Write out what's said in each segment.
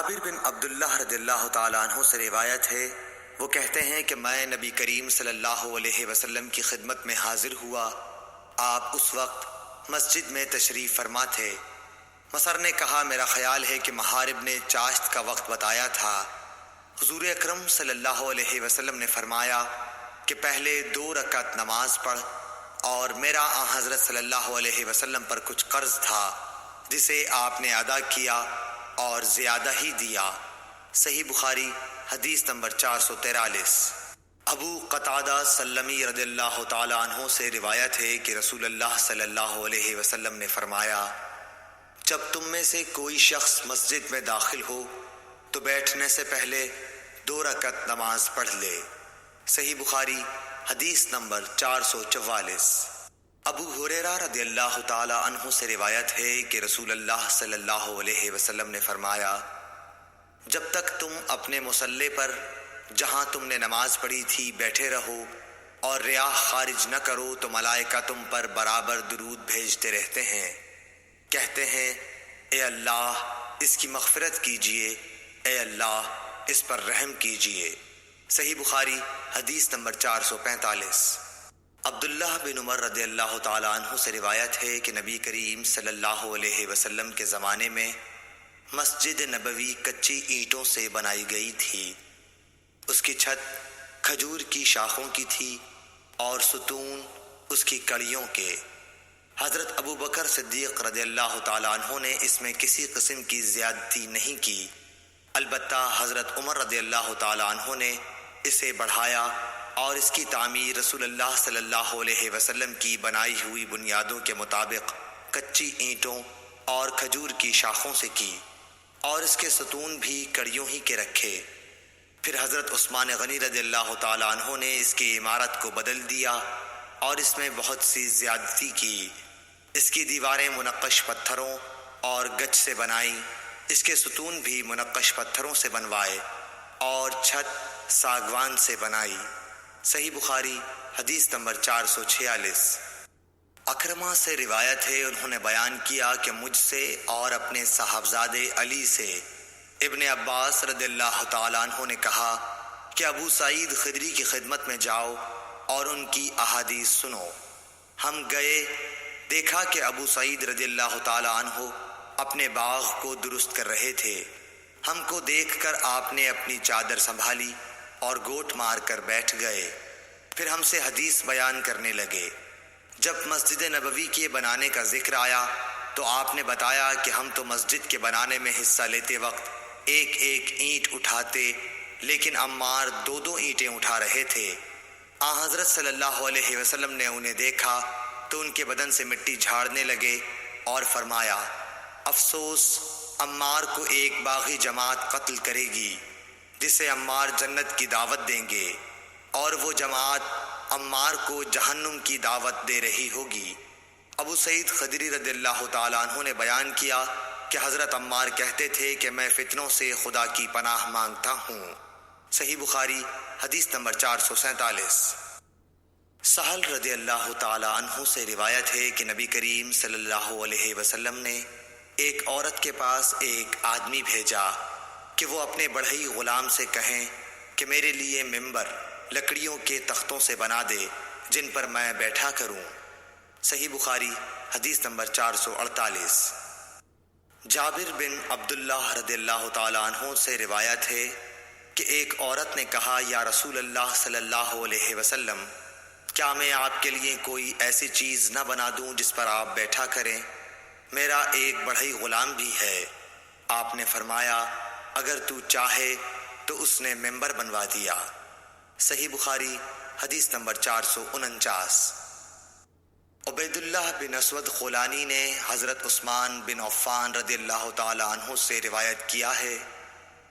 جابر بن عبداللہ رضی اللہ تعالیٰ عنہ سے روایت ہے، وہ کہتے ہیں کہ میں نبی کریم صلی اللہ علیہ وسلم کی خدمت میں حاضر ہوا۔ آپ اس وقت مسجد میں تشریف فرما تھے۔ مصر نے کہا، میرا خیال ہے کہ محارب نے چاشت کا وقت بتایا تھا۔ حضور اکرم صلی اللہ علیہ وسلم نے فرمایا کہ پہلے 2 رکعت نماز پڑھ، اور میرا حضرت صلی اللہ علیہ وسلم پر کچھ قرض تھا جسے آپ نے ادا کیا اور زیادہ ہی دیا۔ صحیح بخاری حدیث نمبر 443۔ ابو قتادہ سلمی رضی اللہ تعالیٰ عنہ سے روایت ہے کہ رسول اللہ صلی اللہ علیہ وسلم نے فرمایا، جب تم میں سے کوئی شخص مسجد میں داخل ہو تو بیٹھنے سے پہلے 2 رکعت نماز پڑھ لے۔ صحیح بخاری حدیث نمبر 444۔ ابو ہریرہ رضی اللہ تعالی عنہ سے روایت ہے کہ رسول اللہ صلی اللہ علیہ وسلم نے فرمایا، جب تک تم اپنے مصلی پر جہاں تم نے نماز پڑھی تھی بیٹھے رہو اور ریاح خارج نہ کرو تو ملائکہ تم پر برابر درود بھیجتے رہتے ہیں، کہتے ہیں، اے اللہ اس کی مغفرت کیجئے، اے اللہ اس پر رحم کیجئے۔ صحیح بخاری حدیث نمبر 445۔ عبداللہ بن عمر رضی اللہ تعالیٰ عنہ سے روایت ہے کہ نبی کریم صلی اللہ علیہ وسلم کے زمانے میں مسجد نبوی کچی اینٹوں سے بنائی گئی تھی۔ اس کی چھت کھجور کی شاخوں کی تھی اور ستون اس کی کڑیوں کے۔ حضرت ابو بکر صدیق رضی اللہ تعالیٰ عنہ نے اس میں کسی قسم کی زیادتی نہیں کی، البتہ حضرت عمر رضی اللہ تعالیٰ عنہ نے اسے بڑھایا اور اس کی تعمیر رسول اللہ صلی اللہ علیہ وسلم کی بنائی ہوئی بنیادوں کے مطابق کچی اینٹوں اور کھجور کی شاخوں سے کی، اور اس کے ستون بھی کڑیوں ہی کے رکھے۔ پھر حضرت عثمان غنی رضی اللہ تعالیٰ عنہ نے اس کی عمارت کو بدل دیا اور اس میں بہت سی زیادتی کی۔ اس کی دیواریں منقش پتھروں اور گچ سے بنائیں، اس کے ستون بھی منقش پتھروں سے بنوائے اور چھت ساگوان سے بنائی۔ صحیح بخاری حدیث نمبر 446۔ اکرمہ سے روایت ہے، انہوں نے بیان کیا کہ مجھ سے اور اپنے صاحبزادے علی سے ابن عباس رضی اللہ تعالیٰ عنہ نے کہا کہ ابو سعید خدری کی خدمت میں جاؤ اور ان کی احادیث سنو۔ ہم گئے، دیکھا کہ ابو سعید رضی اللہ تعالیٰ عنہ اپنے باغ کو درست کر رہے تھے۔ ہم کو دیکھ کر آپ نے اپنی چادر سنبھالی اور گوٹ مار کر بیٹھ گئے، پھر ہم سے حدیث بیان کرنے لگے۔ جب مسجد نبوی کے بنانے کا ذکر آیا تو آپ نے بتایا کہ ہم تو مسجد کے بنانے میں حصہ لیتے وقت ایک ایک اینٹ اٹھاتے، لیکن عمار 2 اینٹیں اٹھا رہے تھے۔ حضرت صلی اللہ علیہ وسلم نے انہیں دیکھا تو ان کے بدن سے مٹی جھاڑنے لگے اور فرمایا، افسوس عمار کو ایک باغی جماعت قتل کرے گی جسے عمار جنت کی دعوت دیں گے، اور وہ جماعت عمار کو جہنم کی دعوت دے رہی ہوگی۔ ابو سعید خدری رضی اللہ تعالیٰ عنہ نے بیان کیا کہ حضرت عمار کہتے تھے کہ میں فتنوں سے خدا کی پناہ مانگتا ہوں۔ صحیح بخاری حدیث نمبر 447۔ سہل رضی اللہ تعالیٰ عنہ سے روایت ہے کہ نبی کریم صلی اللہ علیہ وسلم نے ایک عورت کے پاس ایک آدمی بھیجا کہ وہ اپنے بڑھئی غلام سے کہیں کہ میرے لیے ممبر لکڑیوں کے تختوں سے بنا دے جن پر میں بیٹھا کروں۔ صحیح بخاری حدیث نمبر 448۔ جابر بن عبداللہ رضی اللہ تعالیٰ عنہ سے روایت ہے کہ ایک عورت نے کہا، یا رسول اللہ صلی اللہ علیہ وسلم، کیا میں آپ کے لیے کوئی ایسی چیز نہ بنا دوں جس پر آپ بیٹھا کریں؟ میرا ایک بڑھئی غلام بھی ہے۔ آپ نے فرمایا، اگر تو چاہے تو اس نے ممبر بنوا دیا۔ صحیح بخاری حدیث نمبر 449۔ عبید اللہ بن اسود خولانی نے حضرت عثمان بن عفان رضی اللہ تعالیٰ عنہ سے روایت کیا ہے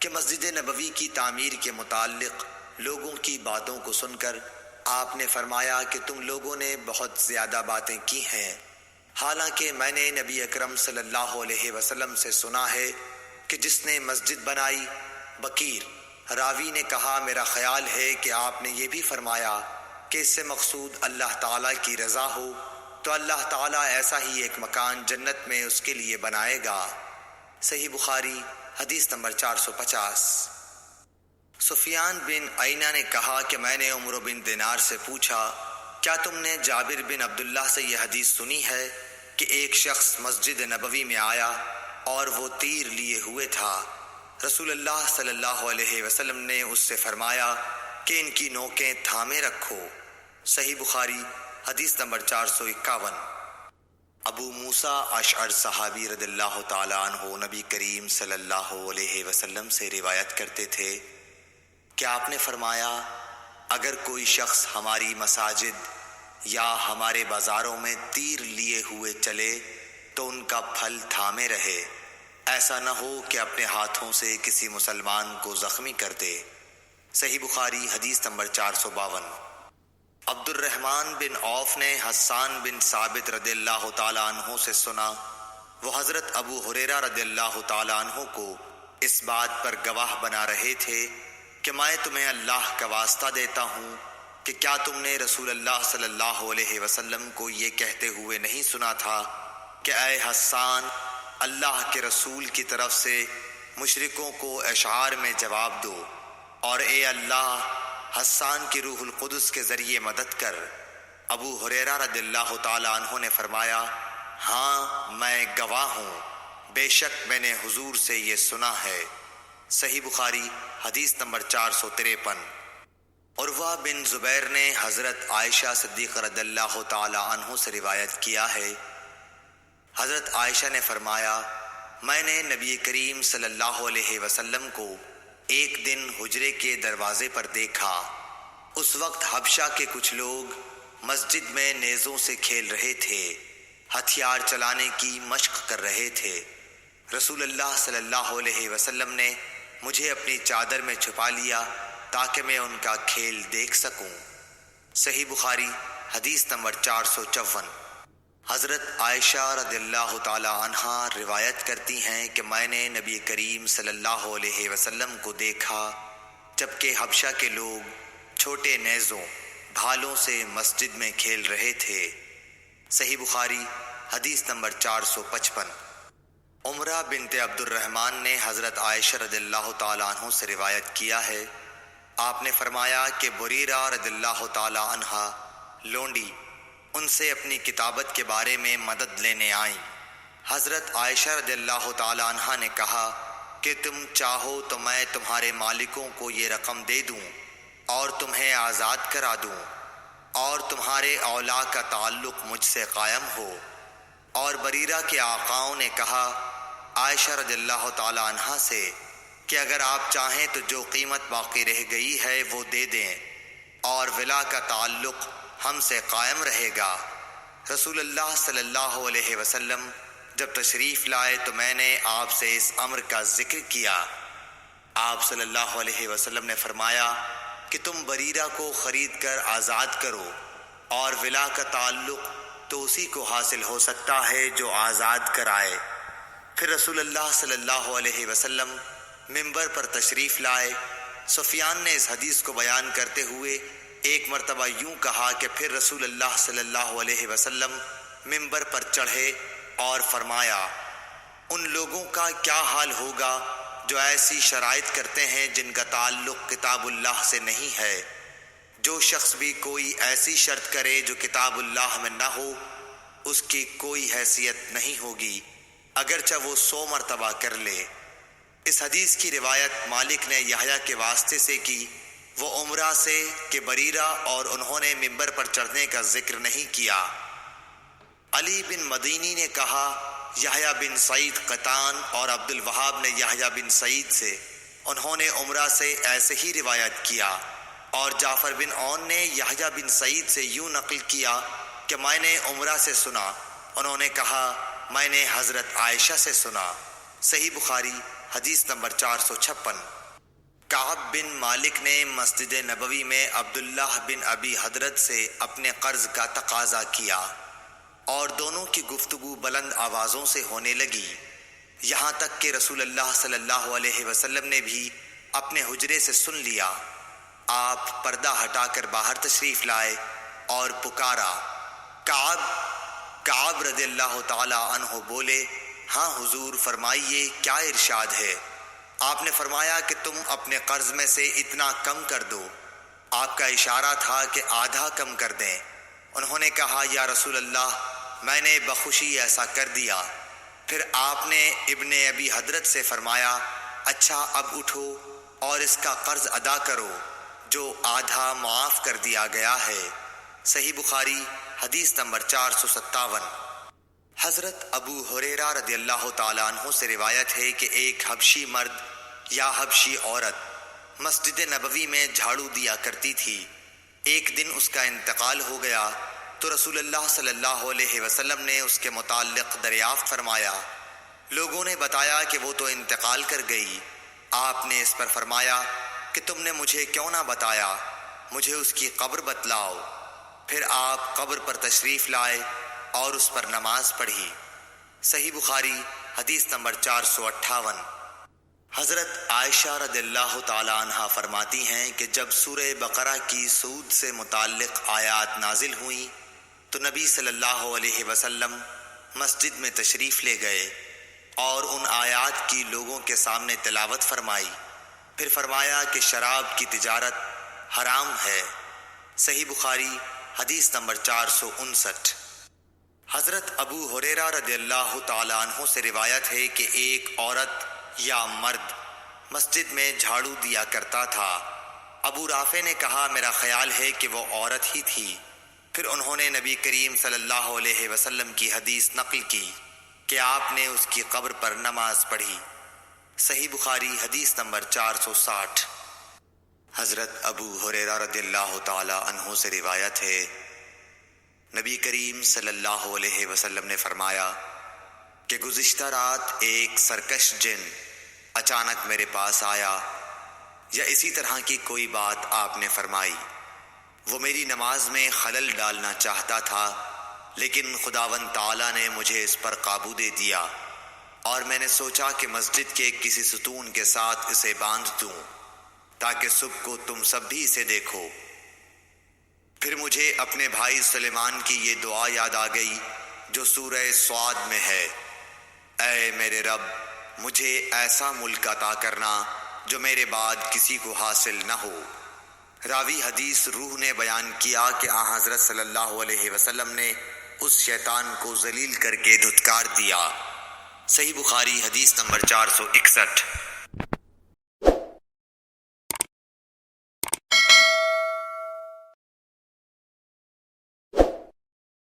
کہ مسجد نبوی کی تعمیر کے متعلق لوگوں کی باتوں کو سن کر آپ نے فرمایا کہ تم لوگوں نے بہت زیادہ باتیں کی ہیں، حالانکہ میں نے نبی اکرم صلی اللہ علیہ وسلم سے سنا ہے کہ جس نے مسجد بنائی بکیر۔ راوی نے کہا، میرا خیال ہے کہ آپ نے یہ بھی فرمایا کہ اس سے مقصود اللہ تعالیٰ کی رضا ہو تو اللہ تعالیٰ ایسا ہی ایک مکان جنت میں اس کے لیے بنائے گا۔ صحیح بخاری حدیث نمبر 450۔ سفیان بن عینہ نے کہا کہ میں نے عمرو بن دینار سے پوچھا، کیا تم نے جابر بن عبداللہ سے یہ حدیث سنی ہے کہ ایک شخص مسجد نبوی میں آیا اور وہ تیر لیے ہوئے تھا؟ رسول اللہ صلی اللہ علیہ وسلم نے اس سے فرمایا کہ ان کی نوکیں تھامے رکھو۔ صحیح بخاری حدیث نمبر 451۔ ابو موسیٰ اشعر صحابی رضی اللہ تعالیٰ عنہ نبی کریم صلی اللہ علیہ وسلم سے روایت کرتے تھے کہ آپ نے فرمایا، اگر کوئی شخص ہماری مساجد یا ہمارے بازاروں میں تیر لیے ہوئے چلے تو ان کا پھل تھامے رہے، ایسا نہ ہو کہ اپنے ہاتھوں سے کسی مسلمان کو زخمی کر دے۔ صحیح بخاری حدیث نمبر 452۔ عبد الرحمن بن عوف نے حسان بن ثابت رضی اللہ تعالیٰ عنہ سے سنا، وہ حضرت ابو ہریرہ رضی اللہ تعالیٰ عنہ کو اس بات پر گواہ بنا رہے تھے کہ میں تمہیں اللہ کا واسطہ دیتا ہوں کہ کیا تم نے رسول اللہ صلی اللہ علیہ وسلم کو یہ کہتے ہوئے نہیں سنا تھا کہ اے حسان، اللہ کے رسول کی طرف سے مشرکوں کو اشعار میں جواب دو، اور اے اللہ حسان کی روح القدس کے ذریعے مدد کر۔ ابو ہریرہ رضی اللہ تعالیٰ عنہ نے فرمایا، ہاں میں گواہ ہوں، بے شک میں نے حضور سے یہ سنا ہے۔ صحیح بخاری حدیث نمبر 453۔ عروہ بن زبیر نے حضرت عائشہ صدیقہ رضی اللہ تعالی عنہ سے روایت کیا ہے، حضرت عائشہ نے فرمایا، میں نے نبی کریم صلی اللہ علیہ وسلم کو ایک دن حجرے کے دروازے پر دیکھا۔ اس وقت حبشہ کے کچھ لوگ مسجد میں نیزوں سے کھیل رہے تھے، ہتھیار چلانے کی مشق کر رہے تھے۔ رسول اللہ صلی اللہ علیہ وسلم نے مجھے اپنی چادر میں چھپا لیا تاکہ میں ان کا کھیل دیکھ سکوں۔ صحیح بخاری حدیث نمبر 454۔ حضرت عائشہ رضی اللہ تعالی عنہا روایت کرتی ہیں کہ میں نے نبی کریم صلی اللہ علیہ وسلم کو دیکھا جبکہ حبشہ کے لوگ چھوٹے نیزوں بھالوں سے مسجد میں کھیل رہے تھے۔ صحیح بخاری حدیث نمبر 455۔ عمرہ بنت عبد الرحمن نے حضرت عائشہ رضی اللہ تعالیٰ عنہ سے روایت کیا ہے، آپ نے فرمایا کہ بریرہ رضی اللہ تعالیٰ عنہا لونڈی ان سے اپنی کتابت کے بارے میں مدد لینے آئیں۔ حضرت عائشہ رضی اللہ تعالیٰ عنہا نے کہا کہ تم چاہو تو میں تمہارے مالکوں کو یہ رقم دے دوں اور تمہیں آزاد کرا دوں اور تمہارے اولا کا تعلق مجھ سے قائم ہو۔ اور بریرہ کے آقاؤں نے کہا عائشہ رضی اللہ تعالیٰ عنہا سے کہ اگر آپ چاہیں تو جو قیمت باقی رہ گئی ہے وہ دے دیں اور ولا کا تعلق ہم سے قائم رہے گا۔ رسول اللہ صلی اللہ علیہ وسلم جب تشریف لائے تو میں نے آپ سے اس امر کا ذکر کیا۔ آپ صلی اللہ علیہ وسلم نے فرمایا کہ تم بریرہ کو خرید کر آزاد کرو، اور ولا کا تعلق تو اسی کو حاصل ہو سکتا ہے جو آزاد کرائے۔ پھر رسول اللہ صلی اللہ علیہ وسلم منبر پر تشریف لائے۔ سفیان نے اس حدیث کو بیان کرتے ہوئے ایک مرتبہ یوں کہا کہ پھر رسول اللہ صلی اللہ علیہ وسلم منبر پر چڑھے اور فرمایا، ان لوگوں کا کیا حال ہوگا جو ایسی شرائط کرتے ہیں جن کا تعلق کتاب اللہ سے نہیں ہے۔ جو شخص بھی کوئی ایسی شرط کرے جو کتاب اللہ میں نہ ہو، اس کی کوئی حیثیت نہیں ہوگی اگرچہ وہ 100 مرتبہ کر لے۔ اس حدیث کی روایت مالک نے یحییٰ کے واسطے سے کی، وہ عمرہ سے کہ بریرہ اور انہوں نے منبر پر چڑھنے کا ذکر نہیں کیا۔ علی بن مدینی نے کہا، یحییٰ بن سعید قطان اور عبد الوہاب نے یحییٰ بن سعید سے، انہوں نے عمرہ سے ایسے ہی روایت کیا، اور جعفر بن عون نے یحییٰ بن سعید سے یوں نقل کیا کہ میں نے عمرہ سے سنا، انہوں نے کہا میں نے حضرت عائشہ سے سنا۔ صحیح بخاری حدیث نمبر 456۔ کعب بن مالک نے مسجد نبوی میں عبداللہ بن ابی حضرت سے اپنے قرض کا تقاضا کیا، اور دونوں کی گفتگو بلند آوازوں سے ہونے لگی، یہاں تک کہ رسول اللہ صلی اللہ علیہ وسلم نے بھی اپنے حجرے سے سن لیا۔ آپ پردہ ہٹا کر باہر تشریف لائے اور پکارا، کعب! کعب رضی اللہ تعالی عنہ بولے، ہاں حضور، فرمائیے کیا ارشاد ہے؟ آپ نے فرمایا کہ تم اپنے قرض میں سے اتنا کم کر دو۔ آپ کا اشارہ تھا کہ آدھا کم کر دیں۔ انہوں نے کہا یا رسول اللہ، میں نے بخوشی ایسا کر دیا۔ پھر آپ نے ابن ابی حضرت سے فرمایا اچھا اب اٹھو اور اس کا قرض ادا کرو جو آدھا معاف کر دیا گیا ہے۔ صحیح بخاری حدیث نمبر 457۔ حضرت ابو ہریرہ رضی اللہ تعالیٰ عنہ سے روایت ہے کہ ایک حبشی مرد یا حبشی عورت مسجد نبوی میں جھاڑو دیا کرتی تھی۔ ایک دن اس کا انتقال ہو گیا تو رسول اللہ صلی اللہ علیہ وسلم نے اس کے متعلق دریافت فرمایا۔ لوگوں نے بتایا کہ وہ تو انتقال کر گئی۔ آپ نے اس پر فرمایا کہ تم نے مجھے کیوں نہ بتایا، مجھے اس کی قبر بتلاؤ۔ پھر آپ قبر پر تشریف لائے اور اس پر نماز پڑھی۔ صحیح بخاری حدیث نمبر 458۔ حضرت عائشہ رضی اللہ تعالی عنہا فرماتی ہیں کہ جب سورہ بقرہ کی سود سے متعلق آیات نازل ہوئیں تو نبی صلی اللہ علیہ وسلم مسجد میں تشریف لے گئے اور ان آیات کی لوگوں کے سامنے تلاوت فرمائی۔ پھر فرمایا کہ شراب کی تجارت حرام ہے۔ صحیح بخاری حدیث نمبر 459۔ حضرت ابو ہریرہ رضی اللہ تعالیٰ عنہ سے روایت ہے کہ ایک عورت یا مرد مسجد میں جھاڑو دیا کرتا تھا۔ ابو رافع نے کہا میرا خیال ہے کہ وہ عورت ہی تھی۔ پھر انہوں نے نبی کریم صلی اللہ علیہ وسلم کی حدیث نقل کی کہ آپ نے اس کی قبر پر نماز پڑھی۔ صحیح بخاری حدیث نمبر 460۔ حضرت ابو ہریرہ رضی اللہ تعالی عنہ سے روایت ہے نبی کریم صلی اللہ علیہ وسلم نے فرمایا کہ گزشتہ رات ایک سرکش جن اچانک میرے پاس آیا، یا اسی طرح کی کوئی بات آپ نے فرمائی۔ وہ میری نماز میں خلل ڈالنا چاہتا تھا، لیکن خداوند تعالیٰ نے مجھے اس پر قابو دے دیا، اور میں نے سوچا کہ مسجد کے کسی ستون کے ساتھ اسے باندھ دوں تاکہ صبح کو تم سب بھی اسے دیکھو۔ پھر مجھے اپنے بھائی سلیمان کی یہ دعا یاد آ گئی جو سورہ صاد میں ہے، اے میرے رب مجھے ایسا ملک عطا کرنا جو میرے بعد کسی کو حاصل نہ ہو۔ راوی حدیث روح نے بیان کیا کہ آن حضرت صلی اللہ علیہ وسلم نے اس شیطان کو ذلیل کر کے دھتکار دیا۔ صحیح بخاری حدیث نمبر 461۔